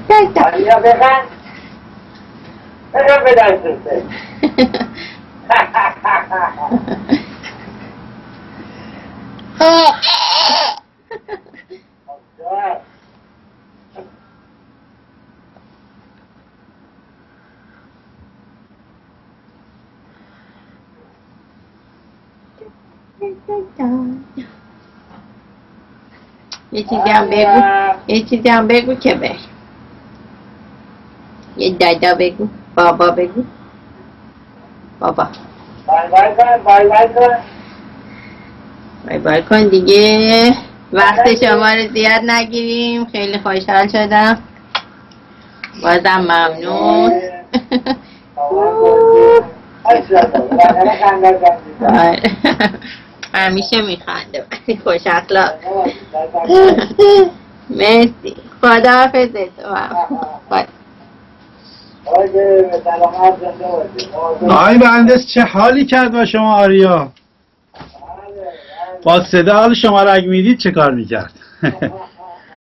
آریا بخند بخند به دستته یه چیزی هم بگو، یه چیزی هم بگو که به یه دادا بگو، بابا بگو، بابا بای بای کن بای بای کن بای بای کن دیگه. وقت شما رو زیاد نگیریم. خیلی خوشحال شدم، بازم ممنون. همیشه میخنده وقتی خوش اخلاق. مرسی، خدا حافظت. آی مهندس چه حالی کرد با شما آریا؟ با صدا حال شما را اگه میدید چه کار میکرد؟